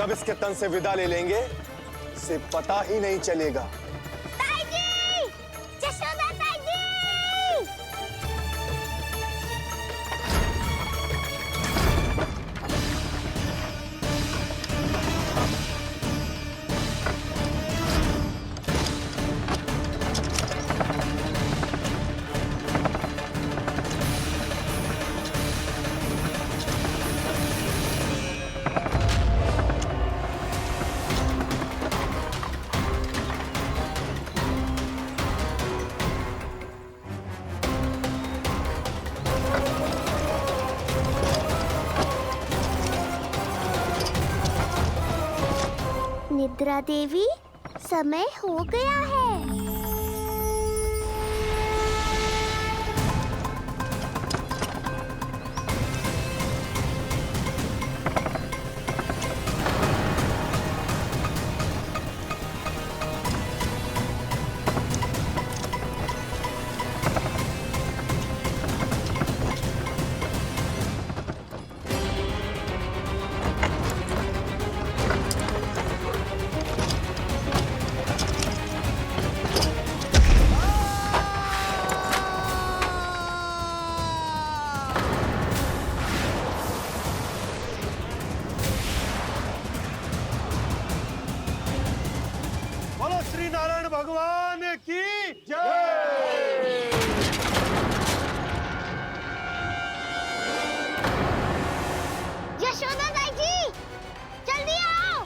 कब इसके तन से विदा ले लेंगे इसे पता ही नहीं चलेगा। ताई जी! यशोदा ताई जी! निद्रा देवी, समय हो गया है। बोलो श्री नारायण भगवान की जय। यशोदा ताई जी, जल्दी आओ।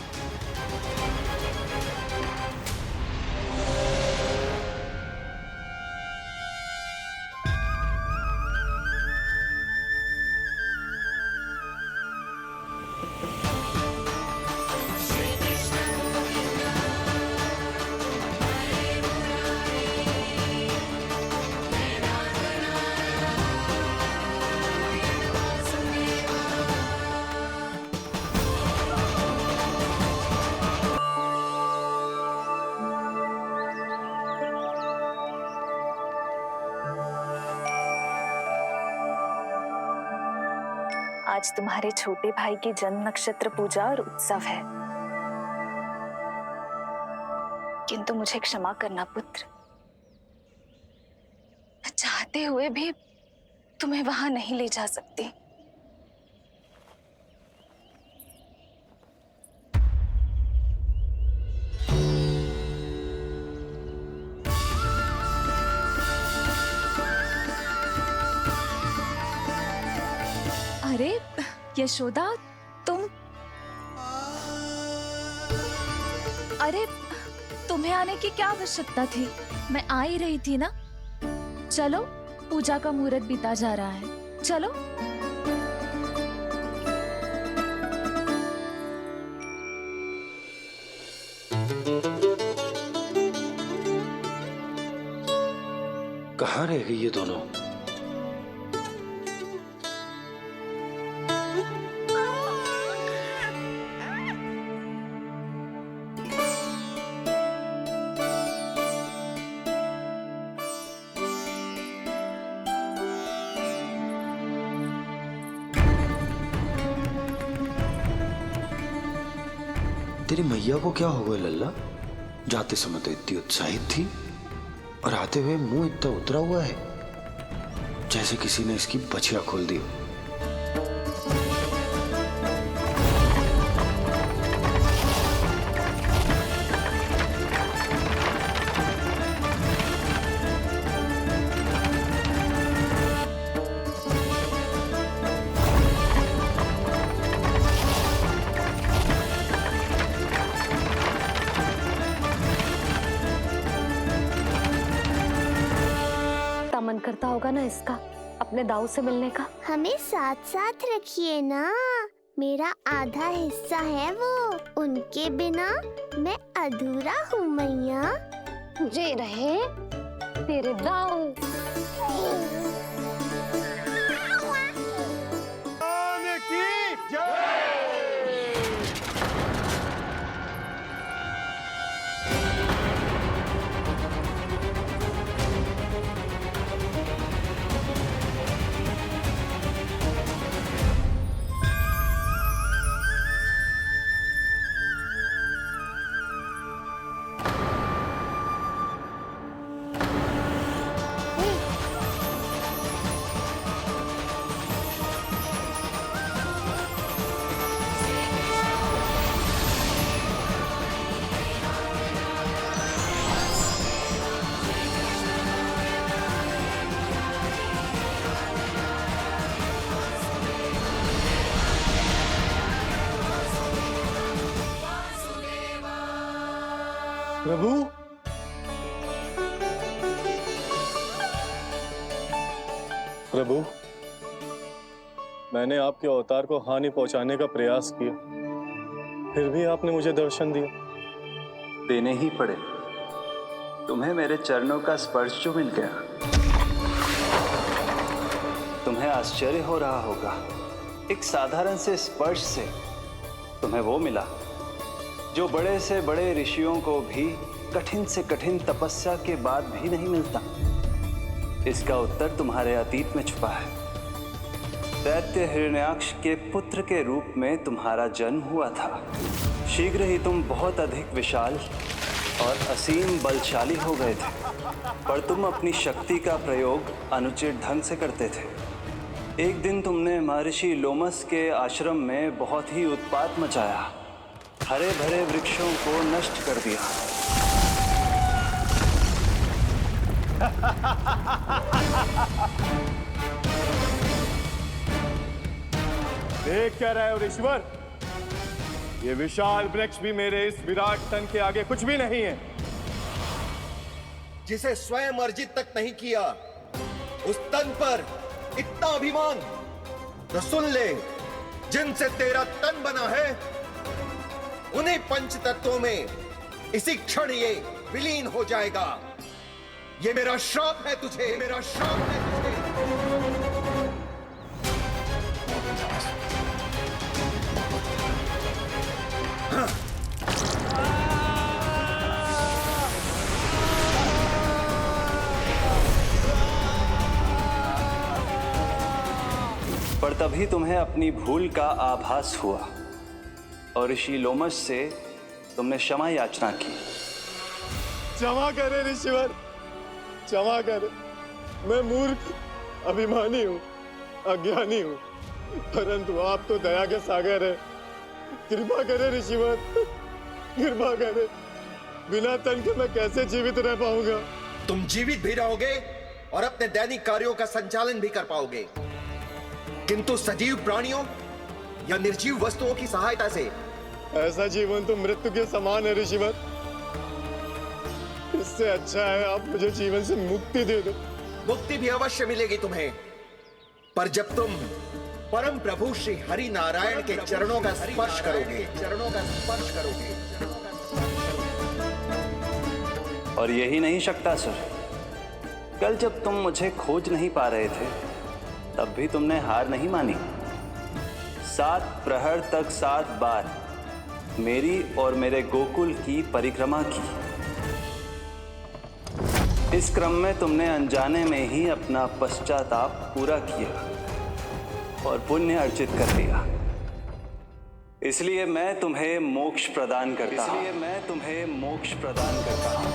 आज तुम्हारे छोटे भाई की जन्म नक्षत्र पूजा और उत्सव है, किंतु मुझे क्षमा करना पुत्र, मैं चाहते हुए भी तुम्हें वहां नहीं ले जा सकती। अरे यशोदा, अरे तुम्हें आने की क्या आवश्यकता थी? मैं आ ही रही थी ना। चलो, पूजा का मुहूर्त बीता जा रहा है, चलो। कहाँ रह गई ये दोनों? तेरी मैया को क्या हो गया लल्ला? जाते समय तो इतनी उत्साहित थी और आते हुए मुंह इतना उतरा हुआ है जैसे किसी ने इसकी बछिया खोल दी। मन करता होगा ना इसका अपने दाऊ से मिलने का। हमें साथ साथ रखिए ना, मेरा आधा हिस्सा है वो, उनके बिना मैं अधूरा हूँ मैया। जे रहे तेरे दाऊ। की जय। प्रभु, प्रभु, मैंने आपके अवतार को हानि पहुंचाने का प्रयास किया, फिर भी आपने मुझे दर्शन दिया। देने ही पड़े। तुम्हें मेरे चरणों का स्पर्श जो मिल गया, तुम्हें आश्चर्य हो रहा होगा। एक साधारण से स्पर्श से तुम्हें वो मिला जो बड़े से बड़े ऋषियों को भी कठिन से कठिन तपस्या के बाद भी नहीं मिलता। इसका उत्तर तुम्हारे अतीत में छुपा है। दैत्य हिरण्याक्ष के पुत्र के रूप में तुम्हारा जन्म हुआ था। शीघ्र ही तुम बहुत अधिक विशाल और असीम बलशाली हो गए थे, पर तुम अपनी शक्ति का प्रयोग अनुचित ढंग से करते थे। एक दिन तुमने महर्षि लोमस के आश्रम में बहुत ही उत्पात मचाया, हरे भरे वृक्षों को नष्ट कर दिया। देख क्या रहे हो ऋषिवर? ये विशाल वृक्ष भी मेरे इस विराट तन के आगे कुछ भी नहीं है। जिसे स्वयं अर्जित तक नहीं किया, उस तन पर इतना अभिमान। तो सुन ले, जिनसे तेरा तन बना है, उन्हीं पंच तत्वों में इसी क्षण ये विलीन हो जाएगा। ये मेरा श्राप है तुझे, मेरा श्राप है तुझे। पर तभी तुम्हें अपनी भूल का आभास हुआ और ऋषि लोमस से तुमने क्षमा याचना की। क्षमा करे ऋषिवर, क्षमा करे। मैं मूर्ख, अभिमानी हूँ, अज्ञानी हूँ, परंतु आप तो दया के सागर है। कृपा करे ऋषिवर, कृपा करे। बिना तन के मैं कैसे जीवित रह पाऊंगा? तुम जीवित भी रहोगे और अपने दैनिक कार्यों का संचालन भी कर पाओगे, किंतु सजीव प्राणियों या निर्जीव वस्तुओं की सहायता से। ऐसा जीवन तो मृत्यु के समान है ऋषिवर। इससे अच्छा है आप मुझे जीवन से मुक्ति दे दो। मुक्ति भी अवश्य मिलेगी तुम्हें, पर जब तुम परम प्रभु श्री हरि नारायण के चरणों का स्पर्श करोगे, चरणों का स्पर्श करोगे। और यही नहीं शक्तासुर, कल जब तुम मुझे खोज नहीं पा रहे थे, तब भी तुमने हार नहीं मानी। 7 प्रहर तक 7 बार मेरी और मेरे गोकुल की परिक्रमा की। इस क्रम में तुमने अनजाने में ही अपना पश्चाताप पूरा किया और पुण्य अर्जित कर लिया। इसलिए मैं तुम्हें मोक्ष प्रदान करता हूं। इसलिए मैं तुम्हें मोक्ष प्रदान करता हूं।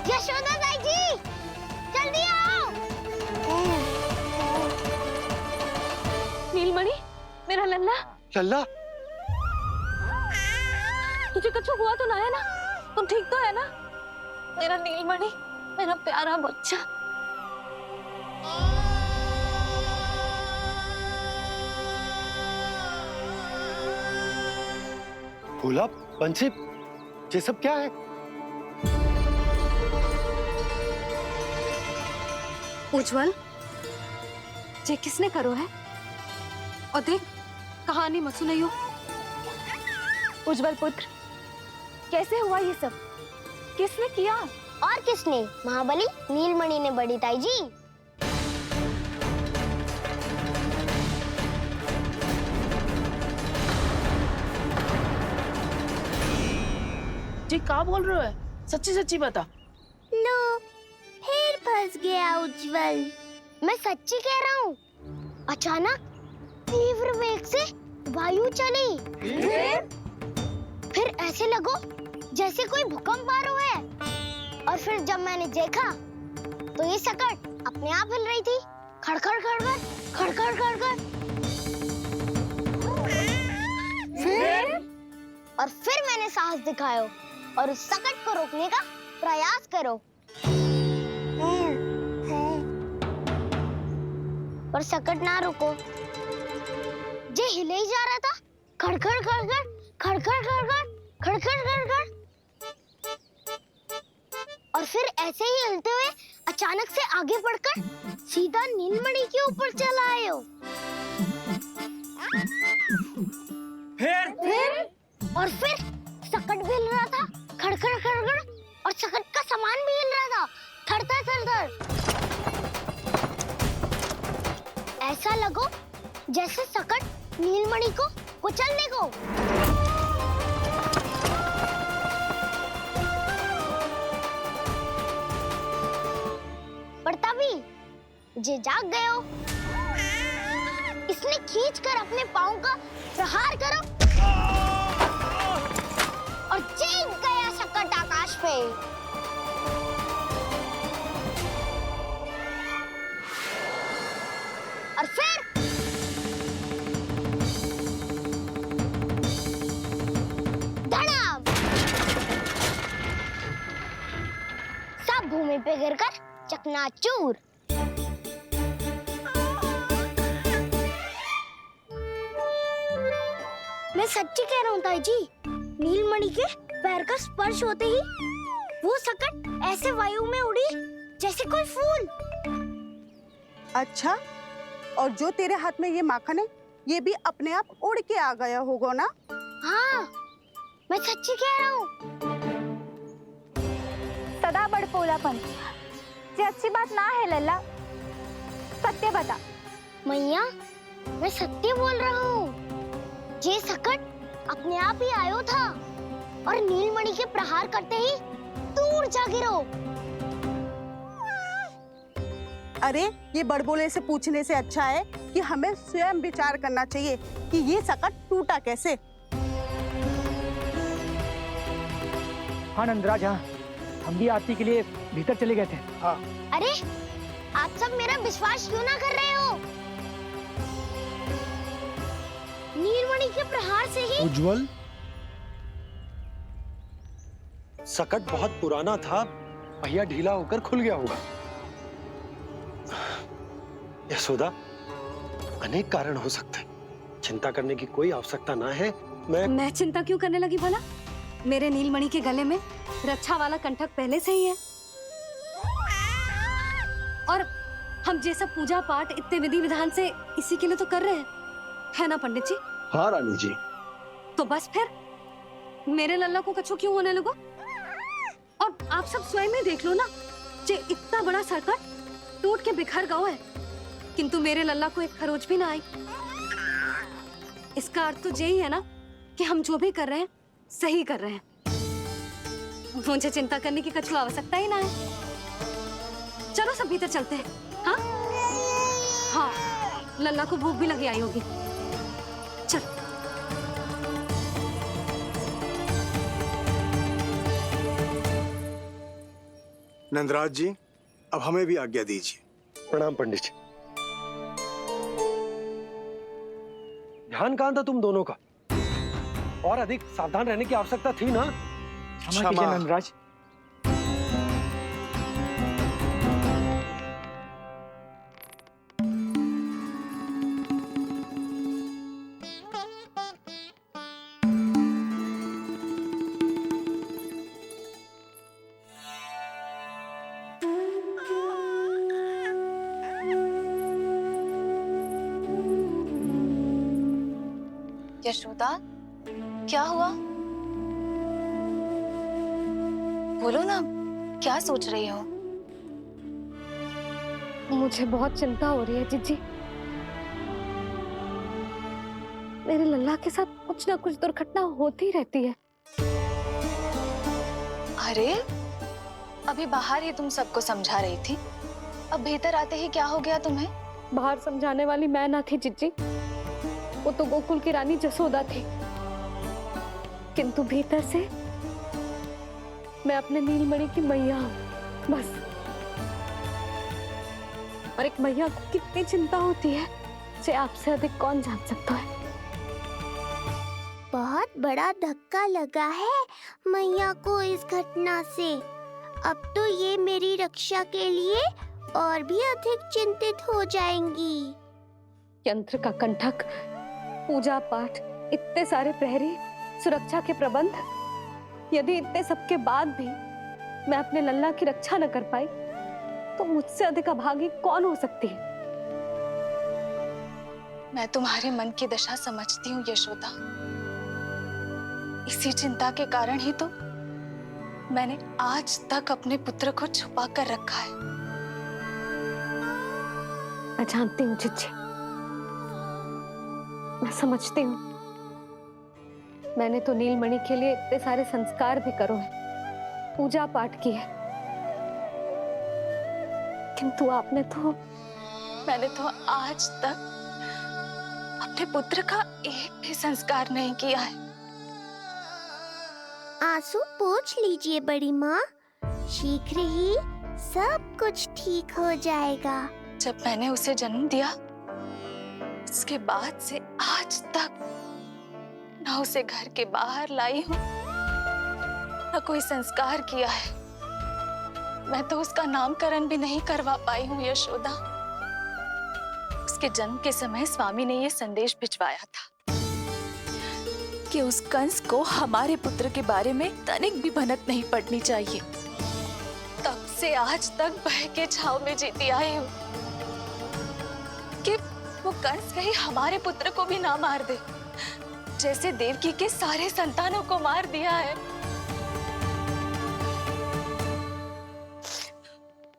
यशोदा दाई जी, जल्दी आओ। नीलमणि, मेरा लल्ला। लल्ला, तुझे कुछ हुआ तो ना है ना? तुम ठीक तो है ना? मेरा नीलमणि, मेरा प्यारा बच्चा। भोला, बंसी, ये सब क्या है? उज्जवल, ये किसने करो है? और देख, कहानी मत सुनाइयो। उज्जवल पुत्र, कैसे हुआ ये सब? किसने किया? और किसने? महाबली नीलमणि ने बड़ी ताई जी। जी क्या बोल रहे हो? सच्ची सच्ची बता। लो, फिर फंस गया उज्जवल। मैं सच्ची कह रहा हूँ। अचानक तीव्र वेग से वायु चली। फिर ऐसे लगो जैसे कोई भूकंप आ रहा है। और फिर जब मैंने देखा तो ये सकट अपने आप हिल रही थी, खड़खड़ खड़खड़ खड़खड़ खड़खड़। फिर मैंने साहस दिखाया और उस सकट को रोकने का प्रयास करो, पर सकट ना रुको, जे हिले ही जा रहा था, खड़खड़ खड़खड़ खड़खड़ खड़खड़ खड़खड़ खड़खड़। और फिर ऐसे ही हिलते हुए अचानक से आगे बढ़कर सीधा नीलमणि के ऊपर चला आए हो। फिर और फिर सकट भी हिल रहा था, खड़खड़ खड़खड़, और सकट का सामान भी हिल रहा था, थरथर थरथर। ऐसा लगो जैसे सकट नीलमणि को कुचलने को। पर तभी जे जाग गए हो, इसने खींचकर अपने पाँव का प्रहार करो और जीत गया सकट आकाश पे। और फिर धड़ाम, सब भूमि पे गिरकर चकनाचूर। मैं सच्ची कह रहा हूँ ताई जी, नीलमणि के पैर का स्पर्श होते ही वो सकट ऐसे वायु में उड़ी जैसे कोई फूल। अच्छा, और जो तेरे हाथ में ये माखन है, ये भी अपने आप उड़ के आ गया होगा ना? हाँ, मैं सच्ची कह रहा हूँ। सदा बड़पोलापन, ये अच्छी बात ना है लल्ला, सत्य बता। मैया, मैं सत्य बोल रहा हूँ। ये सकट अपने आप ही आयो था और नीलमणि के प्रहार करते ही दूर जा गिरो। अरे, ये बड़बोले से पूछने से अच्छा है कि हमें स्वयं विचार करना चाहिए कि ये सकट टूटा कैसे। हाँ नंदराज, हाँ, हम भी आरती के लिए भीतर चले गए थे। हाँ। अरे, आप सब मेरा विश्वास क्यों ना कर रहे हो? नीलमणि के प्रहार से ही उज्जवल, सकट बहुत पुराना था, पहिया ढीला होकर खुल गया होगा। यशोदा, अनेक कारण हो सकते हैं, चिंता करने की कोई आवश्यकता ना है। मैं चिंता क्यों करने लगी भला? मेरे नीलमणि के गले में रक्षा वाला कंठक पहले से ही है, और हम जैसा पूजा पाठ इतने विधि विधान से इसी के लिए तो कर रहे हैं, है ना पंडित जी? हाँ रानी जी। तो बस फिर मेरे लल्ला को कछु क्यों होने लगो? और आप सब स्वयं ही देख लो ना, जे इतना बड़ा सकट टूट के बिखर गया है, किंतु मेरे लल्ला को एक खरोच भी ना आई। इसका अर्थ तो यही है ना कि हम जो भी कर रहे हैं सही कर रहे हैं। मुझे चिंता करने की कछु आवश्यकता ही ना है। चलो सब भीतर चलते हैं। हाँ हाँ, लल्ला को भूख भी लगी आई होगी। चल। नंदराज जी, अब हमें भी आज्ञा दीजिए। प्रणाम पंडित जी। ध्यान कहाँ था तुम दोनों का? और अधिक सावधान रहने की आवश्यकता थी ना? क्षमा कीजिए नंदराज। यशोदा, क्या हुआ? बोलो ना, क्या सोच रही हो? मुझे बहुत चिंता हो रही है जीजी। मेरे लल्ला के साथ कुछ ना कुछ दुर्घटना होती रहती है। अरे, अभी बाहर ही तुम सबको समझा रही थी, अब भीतर आते ही क्या हो गया तुम्हें? बाहर समझाने वाली मैं ना थी जीजी, वो तो गोकुल की रानी जसोदा थी, किंतु भीतर से मैं अपने नीलमणि की मैया हूँ, बस। और एक मैया को कितनी चिंता होती है, इसे आपसे अधिक कौन जान सकता है। बहुत बड़ा धक्का लगा है मैया को इस घटना से। अब तो ये मेरी रक्षा के लिए और भी अधिक चिंतित हो जाएंगी। यंत्र का कंठक, पूजा पाठ, इतने सारे प्रहरी, सुरक्षा के प्रबंध, यदि इतने सबके बाद भी मैं अपने लल्ला की रक्षा न कर पाई तो मुझसे अधिक अभागी कौन हो सकती है। मैं तुम्हारे मन की दशा समझती हूँ यशोदा। इसी चिंता के कारण ही तो मैंने आज तक अपने पुत्र को छुपा कर रखा है। मैं जानती हूँ चिच्ची, मैं समझती हूँ। मैंने तो नीलमणि के लिए इतने सारे संस्कार भी करो है, पूजा पाठ की है, किंतु मैंने तो आज तक अपने पुत्र का एक भी संस्कार नहीं किया है। आंसू पोंछ लीजिए बड़ी माँ, शीघ्र ही सब कुछ ठीक हो जाएगा। जब मैंने उसे जन्म दिया उसके बाद से आज तक न उसे घर के बाहर लाई हूँ, न कोई संस्कार किया है। मैं तो उसका नामकरण भी नहीं करवा पाई हूँ यशोदा। उसके जन्म के समय स्वामी ने यह संदेश भिजवाया था कि उस कंस को हमारे पुत्र के बारे में तनिक भी भनक नहीं पड़नी चाहिए। तब से आज तक भय के छाव में जीती आई हूँ कि वो कंस कहीं हमारे पुत्र को भी ना मार दे, जैसे देवकी के सारे संतानों को मार दिया है।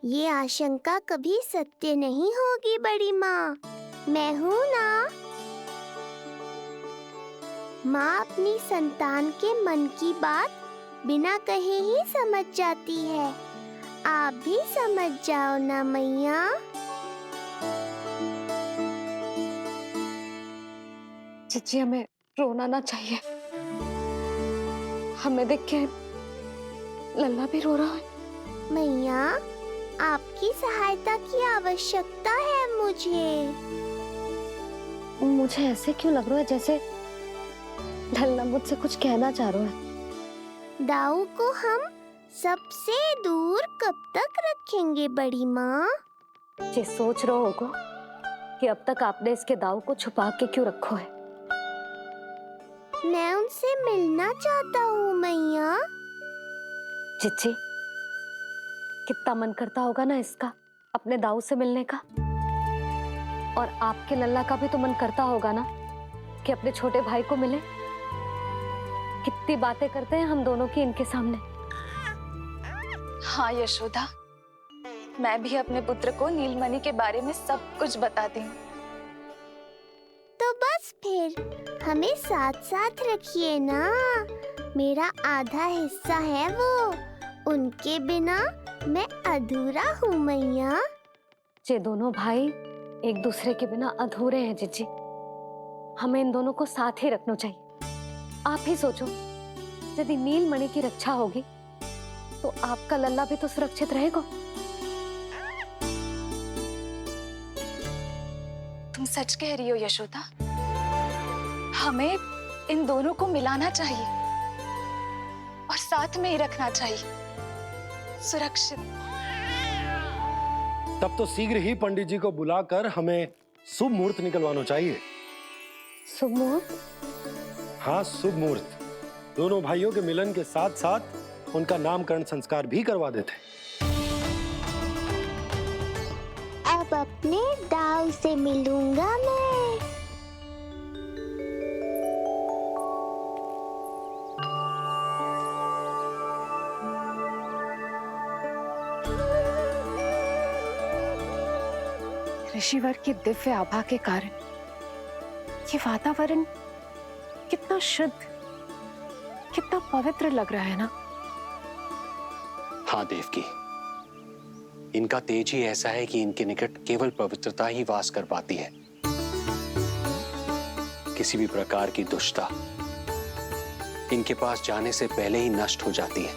ये आशंका कभी सत्य नहीं होगी बड़ी माँ, मैं हूँ ना। माँ अपनी संतान के मन की बात बिना कहे ही समझ जाती है। आप भी समझ जाओ ना मैया। चिच्ची, हमें रोना ना चाहिए। हमें देख के लल्ला भी रो रहा है। मैया, आपकी सहायता की आवश्यकता है मुझे ऐसे क्यों लग रहा है जैसे लल्ला मुझसे कुछ कहना चाह रहा है। दाऊ को हम सबसे दूर कब तक रखेंगे बड़ी माँ? ये सोच रहा होगा कि अब तक आपने इसके दाऊ को छुपा के क्यों रखो है। मैं उनसे मिलना चाहता हूँ मैया। चिच्ची, कितना मन करता होगा ना इसका अपने दाऊ से मिलने का। और आपके लल्ला का भी तो मन करता होगा ना कि अपने छोटे भाई को मिले। कितनी बातें करते हैं हम दोनों की इनके सामने। हाँ यशोदा, मैं भी अपने पुत्र को नीलमणि के बारे में सब कुछ बताती हूँ। तो बस फिर हमें साथ साथ रखिए ना। मेरा आधा हिस्सा है वो, उनके बिना मैं अधूरा हूँ मैया। ये दोनों भाई एक दूसरे के बिना अधूरे हैं जिज्जी। हमें इन दोनों को साथ ही रखना चाहिए। आप ही सोचो, यदि नीलमणि की रक्षा होगी तो आपका लल्ला भी तो सुरक्षित रहेगा। तुम सच कह रही हो यशोदा। हमें इन दोनों को मिलाना चाहिए और साथ में ही रखना चाहिए, सुरक्षित। तब तो शीघ्र ही पंडित जी को बुलाकर हमें शुभ मुहूर्त निकलवाना चाहिए। शुभ मुहूर्त? हाँ, शुभ मुहूर्त। दोनों भाइयों के मिलन के साथ साथ उनका नामकरण संस्कार भी करवा देते। अब अपने दाऊ से मिलूंगा मैं। ऋषिवर की दिव्य आभा के कारण ये वातावरण कितना शुद्ध, कितना पवित्र लग रहा है ना। हाँ देवकी, इनका तेज ही ऐसा है कि इनके निकट केवल पवित्रता ही वास कर पाती है। किसी भी प्रकार की दुष्टता इनके पास जाने से पहले ही नष्ट हो जाती है।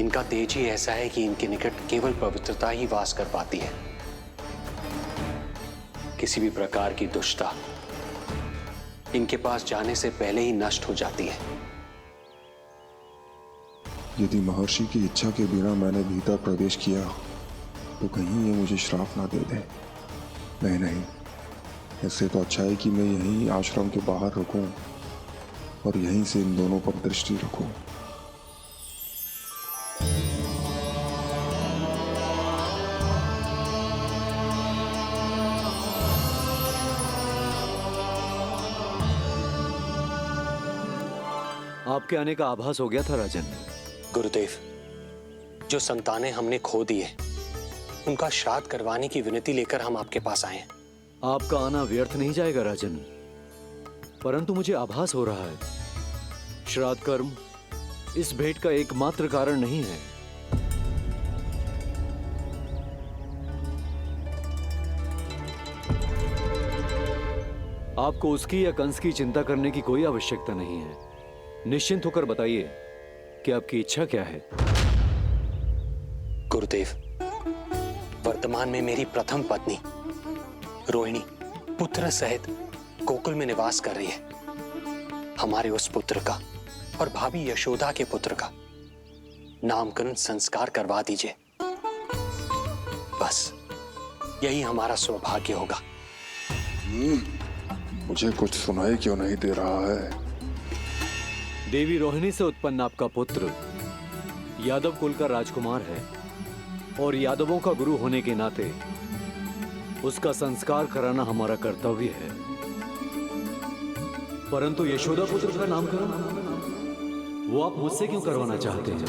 इनका तेज ही ऐसा है कि इनके निकट केवल पवित्रता ही वास कर पाती है। किसी भी प्रकार की दुष्टता इनके पास जाने से पहले ही नष्ट हो जाती है। यदि महर्षि की इच्छा के बिना मैंने भीतर प्रवेश किया तो कहीं ये मुझे श्राप ना दे दे। नहीं, इससे तो अच्छा है कि मैं यहीं आश्रम के बाहर रुकूं और यहीं से इन दोनों पर दृष्टि रखूं। आपके आने का आभास हो गया था राजन। गुरुदेव, जो संतानें हमने खो दी है उनका श्राद्ध करवाने की विनती लेकर हम आपके पास आए हैं। आपका आना व्यर्थ नहीं जाएगा राजन, परंतु मुझे आभास हो रहा है श्राद्ध कर्म इस भेंट का एकमात्र कारण नहीं है। आपको उसकी या कंस की चिंता करने की कोई आवश्यकता नहीं है। निश्चिंत होकर बताइए कि आपकी इच्छा क्या है। गुरुदेव, वर्तमान में मेरी प्रथम पत्नी रोहिणी पुत्र सहित गोकुल में निवास कर रही है। हमारे उस पुत्र का और भाभी यशोदा के पुत्र का नामकरण संस्कार करवा दीजिए। बस यही हमारा सौभाग्य होगा। मुझे कुछ सुनाई क्यों नहीं दे रहा है? देवी रोहिणी से उत्पन्न आपका पुत्र यादव कुल का राजकुमार है और यादवों का गुरु होने के नाते उसका संस्कार कराना हमारा कर्तव्य है। परंतु यशोदा पुत्र का नामकरण वो आप मुझसे क्यों करवाना चाहते हैं?